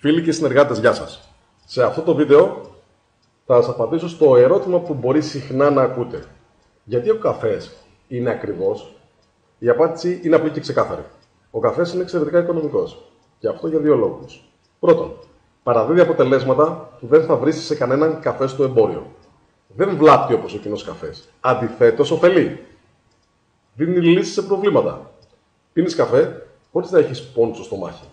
Φίλοι και συνεργάτες, γεια σας. Σε αυτό το βίντεο θα σας απαντήσω στο ερώτημα που μπορεί συχνά να ακούτε. Γιατί ο καφές είναι ακριβώς? Η απάντηση είναι απλή και ξεκάθαρη. Ο καφές είναι εξαιρετικά οικονομικός. Και αυτό για δύο λόγους. Πρώτον, παραδίδει αποτελέσματα που δεν θα βρεις σε κανέναν καφέ στο εμπόριο. Δεν βλάπτει όπως ο κοινός καφές. Αντιθέτως, ωφελεί. Δίνει λύσεις σε προβλήματα. Πίνεις καφέ χωρίς να έχεις πόνο στο στομάχι,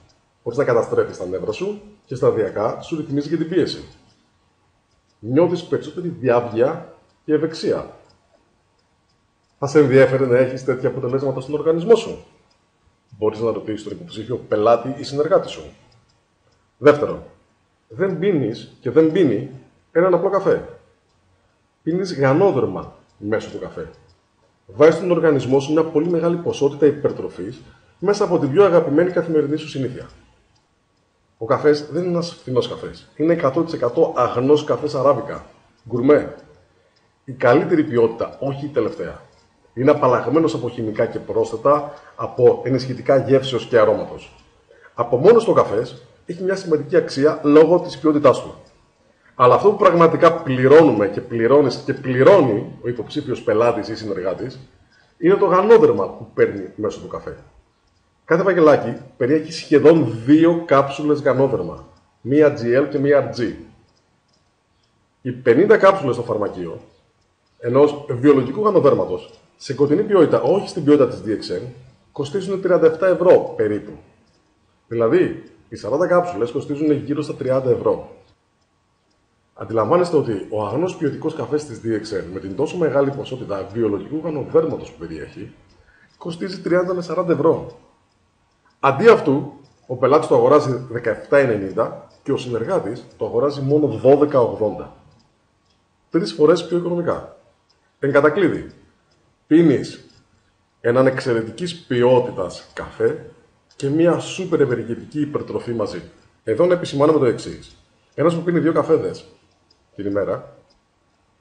χωρίς να καταστρέφεις τα νεύρα σου και σταδιακά σου ρυθμίζει και την πίεση. Νιώθεις περισσότερη διάβγεια και ευεξία. Θα σε ενδιέφερε να έχεις τέτοια αποτελέσματα στον οργανισμό σου? Μπορείς να ρωτήσεις τον υποψήφιο πελάτη ή συνεργάτη σου. Δεύτερον, δεν πίνεις και δεν πίνει έναν απλό καφέ. Πίνεις γανόδερμα μέσω του καφέ. Βάζεις στον οργανισμό σου μια πολύ μεγάλη ποσότητα υπερτροφής μέσα από την πιο αγαπημένη καθημερινή σου συνήθεια. Ο καφές δεν είναι ένας φθηνός καφές. Είναι 100% αγνός καφές αράβικα. Γκουρμέ. Η καλύτερη ποιότητα, όχι η τελευταία. Είναι απαλλαγμένος από χημικά και πρόσθετα, από ενισχυτικά γεύσεως και αρώματος. Από μόνος το καφές έχει μια σημαντική αξία λόγω της ποιότητάς του. Αλλά αυτό που πραγματικά πληρώνουμε και πληρώνεις και πληρώνει ο υποψήφιος πελάτης ή συνεργάτης είναι το γανόδερμα που παίρνει μέσω του καφέ. Κάθε φακελάκι περιέχει σχεδόν 2 κάψουλες γανόδερμα, μία GL και μία RG. Οι 50 κάψουλες στο φαρμακείο ενός βιολογικού γανοδέρματος σε κοντινή ποιότητα, όχι στην ποιότητα της DXN, κοστίζουν 37 ευρώ περίπου. Δηλαδή, οι 40 κάψουλες κοστίζουν γύρω στα 30 ευρώ. Αντιλαμβάνεστε ότι ο αγνός ποιοτικός καφές της DXN με την τόσο μεγάλη ποσότητα βιολογικού γανοδέρματος που περιέχει κοστίζει 30 με 40 ευρώ. Αντί αυτού, ο πελάτης το αγοράζει 17,90 και ο συνεργάτης το αγοράζει μόνο 12,80. 3 φορές πιο οικονομικά. Εν κατακλείδη, πίνεις έναν εξαιρετικής ποιότητας καφέ και μια σούπερ ευεργετική υπερτροφή μαζί. Εδώ να επισημάνουμε το εξής. Ένας που πίνει 2 καφέδες την ημέρα,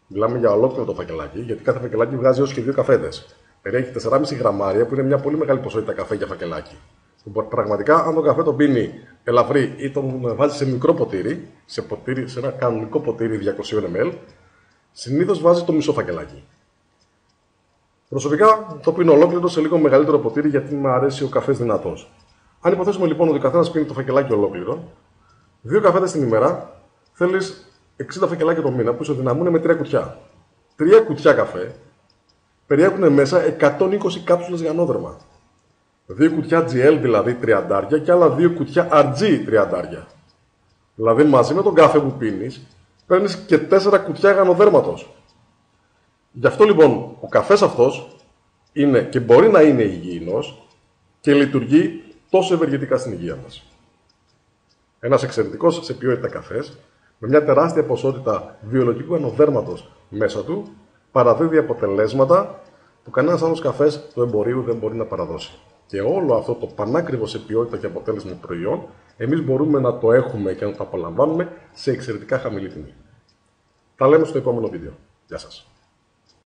μιλάμε για ολόκληρο το φακελάκι, γιατί κάθε φακελάκι βγάζει έως και 2 καφέδες. Περιέχει 4,5 γραμμάρια που είναι μια πολύ μεγάλη ποσότητα καφέ για φακελάκι. Πραγματικά, αν τον καφέ τον πίνει ελαφρύ ή τον βάζει σε μικρό ποτήρι, σε ένα κανονικό ποτήρι 200 ml, συνήθως βάζει το μισό φακελάκι. Προσωπικά το πίνω ολόκληρο σε λίγο μεγαλύτερο ποτήρι γιατί μου αρέσει ο καφές δυνατός. Αν υποθέσουμε λοιπόν ότι ο καθένας πίνει το φακελάκι ολόκληρο, 2 καφέδες την ημέρα, θέλεις 60 φακελάκια το μήνα που ισοδυναμούν με 3 κουτιά. 3 κουτιά καφέ περιέχουν μέσα 120 κάψουλες γανόδερμα. 2 κουτιά GL δηλαδή 30 και άλλα 2 κουτιά RG 30. Δηλαδή μαζί με τον καφέ που πίνεις, παίρνεις και 4 κουτιά γανοδέρματος. Γι' αυτό λοιπόν ο καφές αυτός είναι και μπορεί να είναι υγιεινός και λειτουργεί τόσο ευεργετικά στην υγεία μας. Ένας εξαιρετικός σε ποιότητα καφές, με μια τεράστια ποσότητα βιολογικού γανοδέρματος μέσα του, παραδίδει αποτελέσματα που κανένας άλλος καφές του εμπορίου δεν μπορεί να παραδώσει. Και όλο αυτό το πανάκριβο σε ποιότητα και αποτέλεσμα προϊόν, εμείς μπορούμε να το έχουμε και να το απολαμβάνουμε σε εξαιρετικά χαμηλή τιμή. Τα λέμε στο επόμενο βίντεο. Γεια σας.